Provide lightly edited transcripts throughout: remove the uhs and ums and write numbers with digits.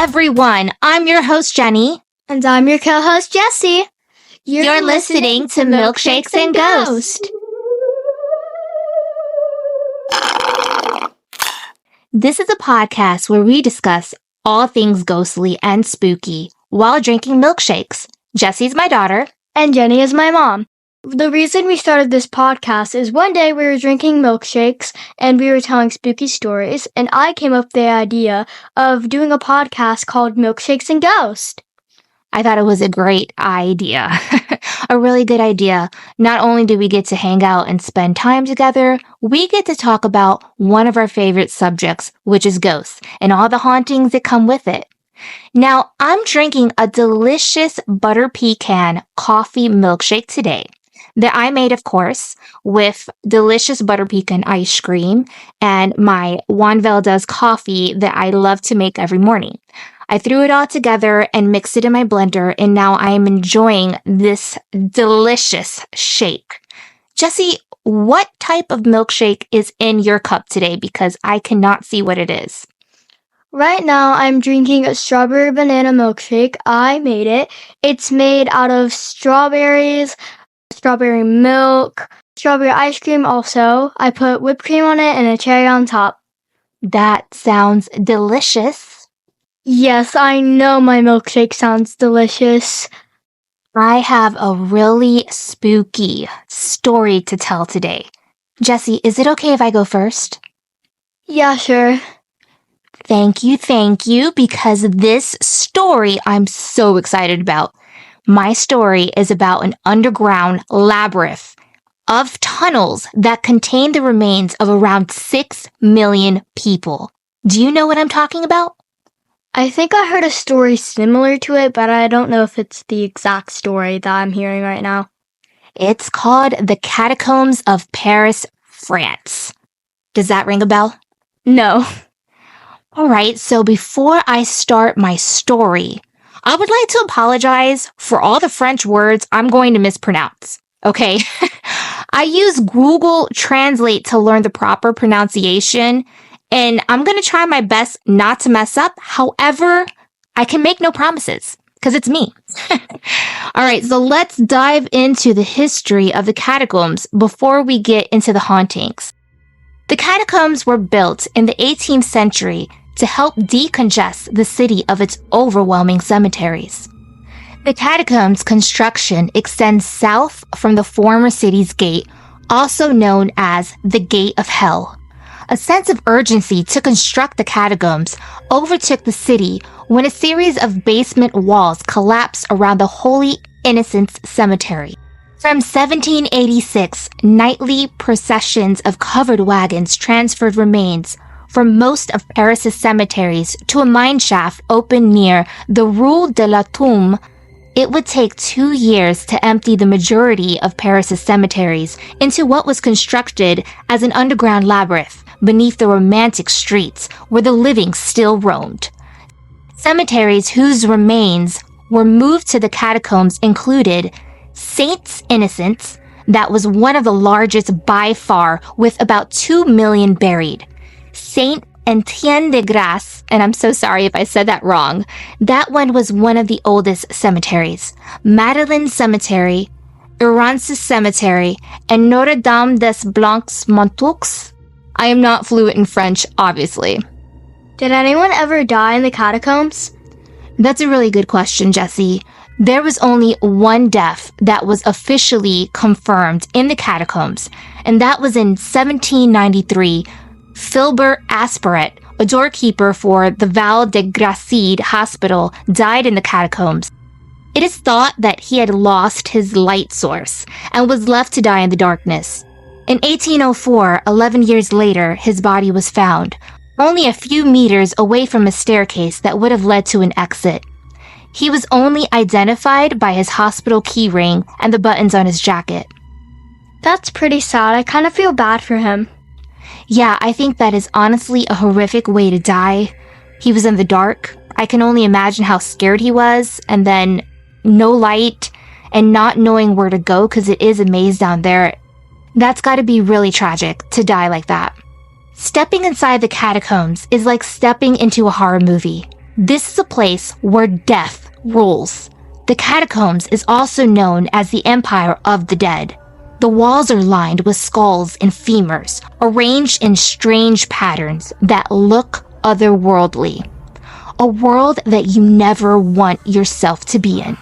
everyone. I'm your host, Jenny. And I'm your co-host, Jessie. You're listening to Milkshakes and Ghosts. This is a podcast where we discuss all things ghostly and spooky while drinking milkshakes. Jessie's my daughter. And Jenny is my mom. The reason we started this podcast is one day we were drinking milkshakes and we were telling spooky stories, and I came up with the idea of doing a podcast called Milkshakes and Ghosts. I thought it was a great idea. A really good idea. Not only do we get to hang out and spend time together, we get to talk about one of our favorite subjects, which is ghosts, and all the hauntings that come with it. Now, I'm drinking a delicious butter pecan coffee milkshake today that I made, of course, with delicious butter pecan ice cream and my Juan Valdez coffee that I love to make every morning. I threw it all together and mixed it in my blender, and now I am enjoying this delicious shake. Jessie, what type of milkshake is in your cup today? Because I cannot see what it is. Right now, I'm drinking a strawberry banana milkshake. I made it. It's made out of strawberries, strawberry milk, strawberry ice cream also. I put whipped cream on it and a cherry on top. That sounds delicious. Yes, I know my milkshake sounds delicious. I have a really spooky story to tell today. Jessie, is it okay if I go first? Yeah, sure. Thank you, because this story I'm so excited about. My story is about an underground labyrinth of tunnels that contain the remains of around 6 million people. Do you know what I'm talking about? I think I heard a story similar to it, but I don't know if it's the exact story that I'm hearing right now. It's called the Catacombs of Paris, France. Does that ring a bell? No. All right, so before I start my story, I would like to apologize for all the French words I'm going to mispronounce, okay? I use Google Translate to learn the proper pronunciation, and I'm going to try my best not to mess up. However, I can make no promises because it's me. All right, so let's dive into the history of the catacombs before we get into the hauntings. The catacombs were built in the 18th century to help decongest the city of its overwhelming cemeteries. The catacombs construction extends south from the former city's gate, also known as the Gate of Hell. A sense of urgency to construct the catacombs overtook the city when a series of basement walls collapsed around the Holy Innocents Cemetery. From 1786, nightly processions of covered wagons transferred remains from most of Paris's cemeteries to a mine shaft open near the Rue de la Tombe. It would take 2 years to empty the majority of Paris's cemeteries into what was constructed as an underground labyrinth beneath the romantic streets where the living still roamed. Cemeteries whose remains were moved to the catacombs included Saints Innocents, that was one of the largest by far with about 2 million buried. Saint Etienne de Grasse, and I'm so sorry if I said that wrong, that one was one of the oldest cemeteries. Madeleine Cemetery, Uranus Cemetery, and Notre Dame des Blancs Montaux. I am not fluent in French, obviously. Did anyone ever die in the catacombs? That's a really good question, Jessie. There was only one death that was officially confirmed in the catacombs, and that was in 1793. Philbert Asperet, a doorkeeper for the Val de Gracide Hospital, died in the catacombs. It is thought that he had lost his light source and was left to die in the darkness. In 1804, 11 years later, his body was found, only a few meters away from a staircase that would have led to an exit. He was only identified by his hospital key ring and the buttons on his jacket. That's pretty sad. I kind of feel bad for him. Yeah, I think that is honestly a horrific way to die. He was in the dark. I can only imagine how scared he was, and then no light and not knowing where to go because it is a maze down there. That's got to be really tragic to die like that. Stepping inside the catacombs is like stepping into a horror movie. This is a place where death rules. The Catacombs is also known as the Empire of the Dead. The walls are lined with skulls and femurs, arranged in strange patterns that look otherworldly. A world that you never want yourself to be in.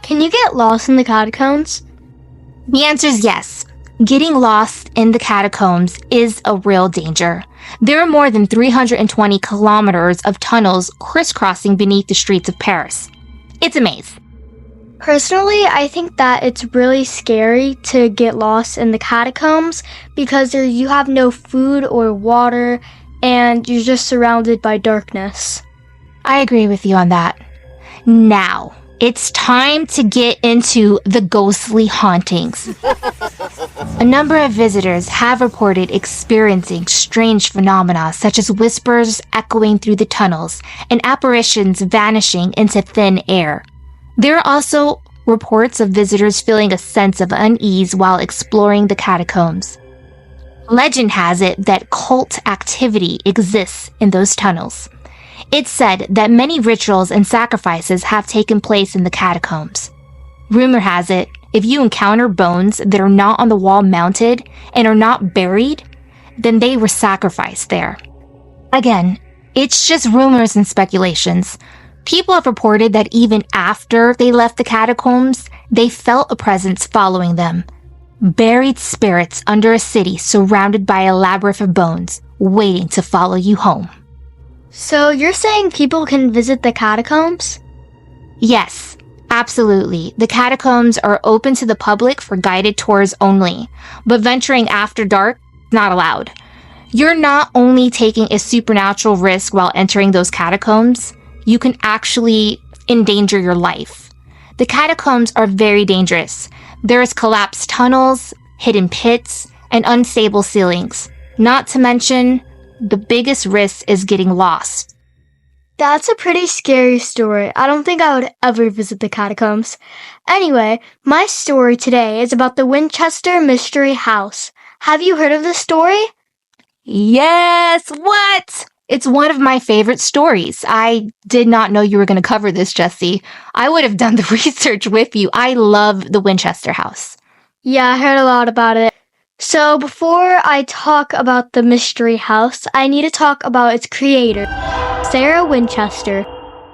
Can you get lost in the catacombs? The answer is yes. Getting lost in the catacombs is a real danger. There are more than 320 kilometers of tunnels crisscrossing beneath the streets of Paris. It's a maze. Personally, I think that it's really scary to get lost in the catacombs because you have no food or water and you're just surrounded by darkness. I agree with you on that. Now, it's time to get into the ghostly hauntings. A number of visitors have reported experiencing strange phenomena such as whispers echoing through the tunnels and apparitions vanishing into thin air. There are also reports of visitors feeling a sense of unease while exploring the catacombs. Legend has it that cult activity exists in those tunnels. It's said that many rituals and sacrifices have taken place in the catacombs. Rumor has it, if you encounter bones that are not on the wall mounted and are not buried, then they were sacrificed there. Again, it's just rumors and speculations. People have reported that even after they left the catacombs, they felt a presence following them. Buried spirits under a city surrounded by a labyrinth of bones, waiting to follow you home. So you're saying people can visit the catacombs? Yes, absolutely. The catacombs are open to the public for guided tours only, but venturing after dark is not allowed. You're not only taking a supernatural risk while entering those catacombs, you can actually endanger your life. The catacombs are very dangerous. There is collapsed tunnels, hidden pits, and unstable ceilings. Not to mention, the biggest risk is getting lost. That's a pretty scary story. I don't think I would ever visit the catacombs. Anyway, my story today is about the Winchester Mystery House. Have you heard of this story? Yes! What? It's one of my favorite stories. I did not know you were going to cover this, Jessie. I would have done the research with you. I love the Winchester house. Yeah, I heard a lot about it. So before I talk about the mystery house, I need to talk about its creator, Sarah Winchester.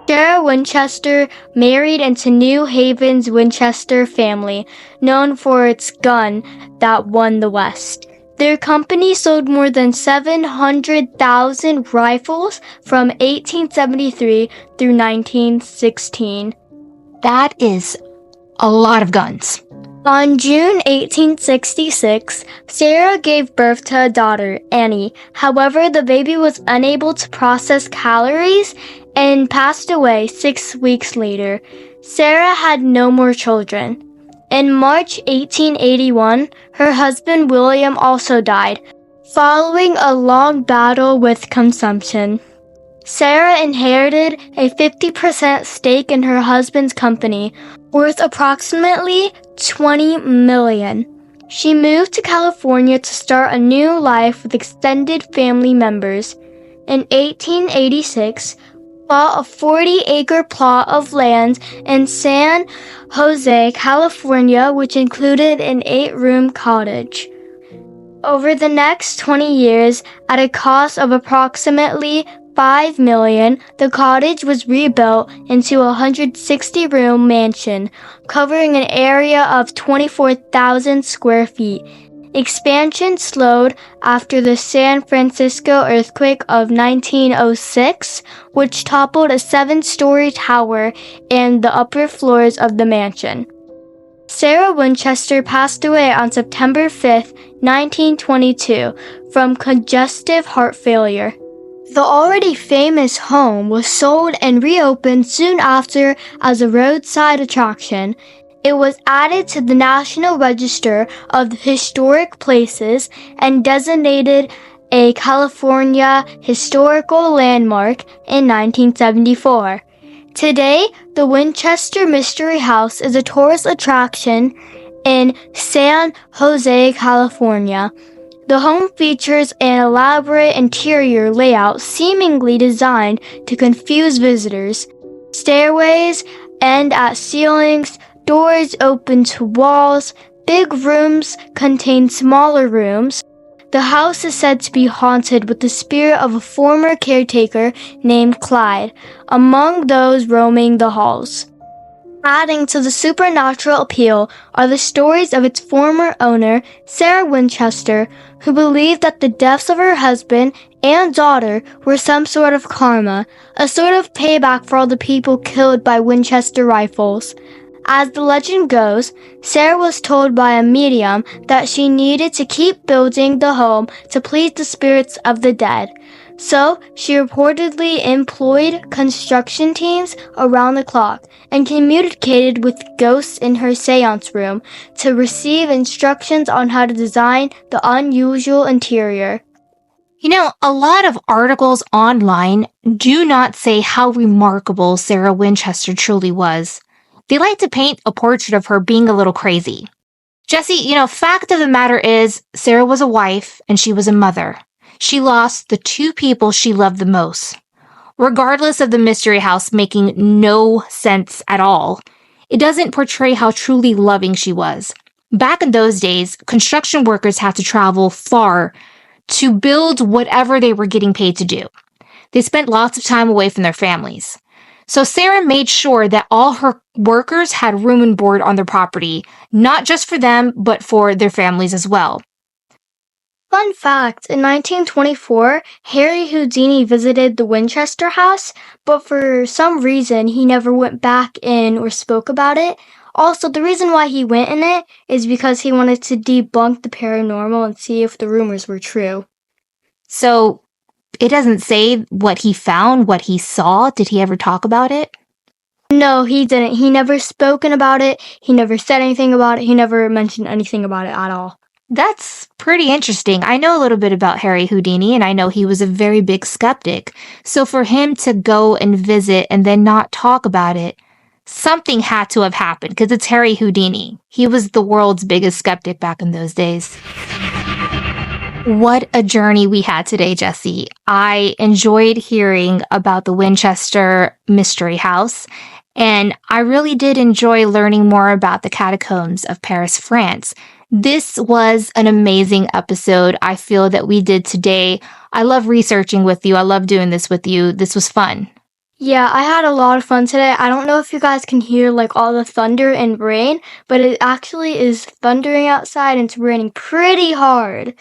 Sarah Winchester married into New Haven's Winchester family, known for its gun that won the West. Their company sold more than 700,000 rifles from 1873 through 1916. That is a lot of guns. On June 1866, Sarah gave birth to a daughter, Annie. However, the baby was unable to process calories and passed away 6 weeks later. Sarah had no more children. In March 1881, her husband William also died, following a long battle with consumption. Sarah inherited a 50% stake in her husband's company, worth approximately $20 million. She moved to California to start a new life with extended family members. In 1886, bought a 40-acre plot of land in San Jose, California, which included an 8-room cottage. Over the next 20 years, at a cost of approximately $5 million, the cottage was rebuilt into a 160-room mansion, covering an area of 24,000 square feet. Expansion slowed after the San Francisco earthquake of 1906, which toppled a 7-story tower and the upper floors of the mansion. Sarah Winchester passed away on September 5, 1922, from congestive heart failure. The already famous home was sold and reopened soon after as a roadside attraction. It was added to the National Register of Historic Places and designated a California Historical Landmark in 1974. Today, the Winchester Mystery House is a tourist attraction in San Jose, California. The The home features an elaborate interior layout seemingly designed to confuse visitors. Stairways end at ceilings, doors open to walls, big rooms contain smaller rooms. The house is said to be haunted with the spirit of a former caretaker named Clyde, among those roaming the halls. Adding to the supernatural appeal are the stories of its former owner, Sarah Winchester, who believed that the deaths of her husband and daughter were some sort of karma, a sort of payback for all the people killed by Winchester rifles. As the legend goes, Sarah was told by a medium that she needed to keep building the home to please the spirits of the dead. So, she reportedly employed construction teams around the clock and communicated with ghosts in her seance room to receive instructions on how to design the unusual interior. You know, a lot of articles online do not say how remarkable Sarah Winchester truly was. They like to paint a portrait of her being a little crazy. Jesse, fact of the matter is, Sarah was a wife and she was a mother. She lost the two people she loved the most. Regardless of the mystery house making no sense at all, it doesn't portray how truly loving she was. Back in those days, construction workers had to travel far to build whatever they were getting paid to do. They spent lots of time away from their families. So Sarah made sure that all her workers had room and board on their property, not just for them, but for their families as well. Fun fact, in 1924, Harry Houdini visited the Winchester house, but for some reason he never went back in or spoke about it. Also, the reason why he went in it is because he wanted to debunk the paranormal and see if the rumors were true. So, it doesn't say what he found, what he saw. Did he ever talk about it? No, he didn't. He never spoken about it. He never said anything about it. He never mentioned anything about it at all. That's pretty interesting. I know a little bit about Harry Houdini, and I know he was a very big skeptic. So for him to go and visit and then not talk about it, something had to have happened because it's Harry Houdini. He was the world's biggest skeptic back in those days. What a journey we had today, Jesse. I enjoyed hearing about the Winchester Mystery House, and I really did enjoy learning more about the Catacombs of Paris, France. This was an amazing episode I feel that we did today. I love researching with you. I love doing this with you. This was fun. Yeah, I had a lot of fun today. I don't know if you guys can hear all the thunder and rain, but it actually is thundering outside and it's raining pretty hard.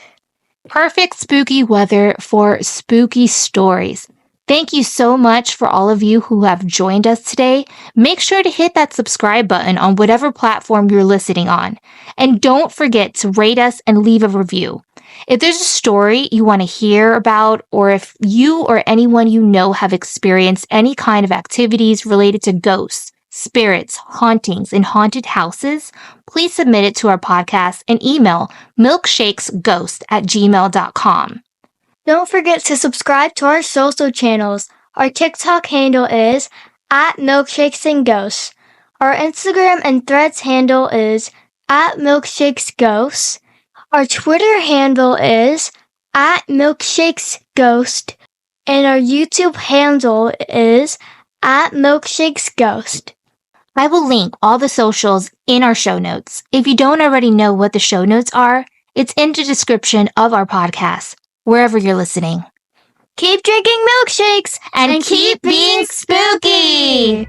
Perfect spooky weather for spooky stories. Thank you so much for all of you who have joined us today. Make sure to hit that subscribe button on whatever platform you're listening on. And don't forget to rate us and leave a review. If there's a story you want to hear about, or if you or anyone you know have experienced any kind of activities related to ghosts, spirits, hauntings, and haunted houses, please submit it to our podcast and email milkshakesghost@gmail.com. Don't forget to subscribe to our social channels. Our TikTok handle is @milkshakesandghosts. Our Instagram and Threads handle is @milkshakesghosts. Our Twitter handle is @milkshakesghost. And our YouTube handle is @milkshakesghost. I will link all the socials in our show notes. If you don't already know what the show notes are, it's in the description of our podcast, wherever you're listening. Keep drinking milkshakes And keep being spooky!